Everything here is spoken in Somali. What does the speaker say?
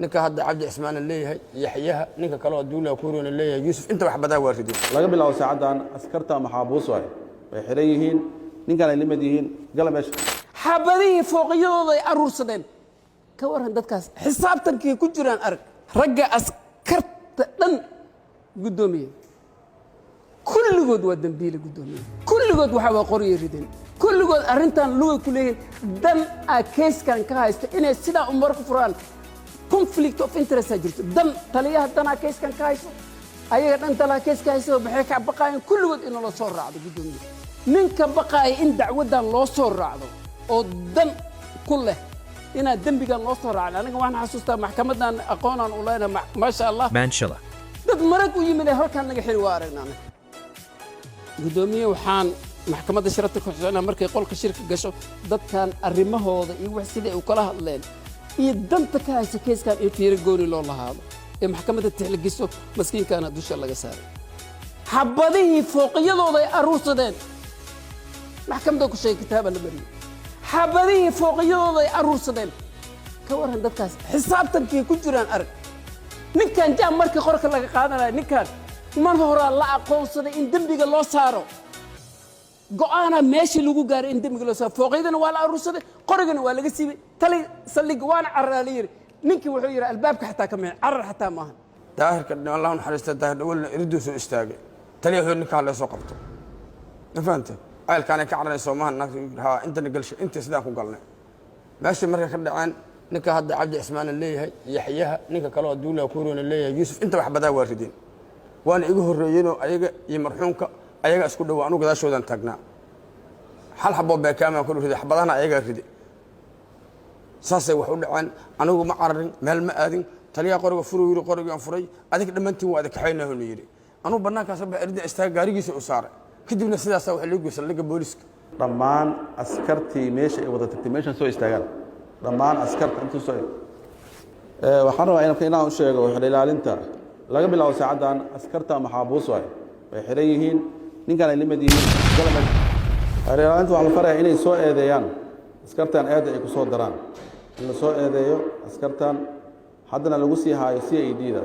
ninka hadda cabdi cismaan leeyahay yaxyaha ninka kale oo duula kuurina leeyahay yuusuf inta wax badaa waaridin laga bilaabo saacadan askarta maxaabuus way xiran yihiin ninkan ay limad yihiin galameesh xabadihii fooqiyadooda ay aruursadeen ka waran dadkaas xisaabtankii ku jiraan arag ragga askarta dhan gudoomiye kulligood waa dambiile gudoomiye kulligood waxa waa qoriyo rideen kulligood arrintan luga ku leeyihiin dan a keeskan ka haysta inay sidaa umar ku furaan conflict of interest jirto dan taliyaha dana keeskan ka haysto ayaga dhan tala keeska haysto maxay ka baqayeen kulligood in la soo raacdo gudoomiye ninka baqay in dacwadan loo soo raacdo oo dan ku leh ina dambigan loo soo raacdo aniga waxaan xasuustaa maxkamadan aqoonaan u leenahay ma sha Allah dad marag u yimid halkan naga xiri waa aragnaa gudoomiye waxaan maxkamadda shirarka ku xusnaa markay qolka shirka gasho dadkan arrimahooda iyo wax sidii ay kala hadleen iyo danta ka haysa keeskan in fiiro gooni loo lahaado ee maxkamadda tixligiso maskiinkaana dusha laga saaray xabadihii fooqiyadooda ay aruursadeen maxkamadda ku sheegay kitaaba la mariyay xabadihii fooqiyadooda ay aruursadeen ka waran dadkaas xisaabtankii ku jiraan arag ninkan jaam markii qorka laga qaadanaya ninkan mar hore la aqoonsaday in dambiga loo saaro go'aana meeshii lagu gaaray in dambiga loo saaro fooqiyadana waa la aruursaday qorigana waa laga siibay tali saldhig waana carraali yiri ninkii wuxuu yiri albaabka xataa ka meen carrar xataa maahan daahirka Allah naxariista daahir dhawalna iridu soo istaagay taliyaha ninka la soo qabto nafanta ayalkaan ka carray Soomaaliya ha inta galshay inta sidaan ku galnay meeshii marka ka dhacaan ninka hadda cabdi cismaan leeyahay yaxyaha ninka kale oo duula kuurina leeyahay yuusuf inta wax badaa waaridin waan igu horeeyeen ayaga iyo marxuumka ayaga isku dhaw anu gadaashoodan taagnaa hal xabo beekaama ku riday xabadana ayaga riday saasay wax u dhacaan anigu ma cararin meel ma aadin taliya qoriga furu qoriga furay adig dhamantiin waa adag xaynaho yiri anu banaankaas baa irdi istaag gaarigiisa u saaray kadibna sidaas wax lagu geeyay laga booliska dhammaan askartii meesha ay wada tagtay meeshan soo istaagaan dhammaan askarta intuu soo waxaan rabaa inaan u sheego waxa ilaalinta laga bilaabo saacadan askarta maxaabuus way xiran yihiin ninkan ay limad yihiin galameesh ilaalinta waxa la farayaa inay soo eedeeyaan askartan aad ay ku soo daraan in la soo eedeeyo askartan haddana lagu sii haayo CID-da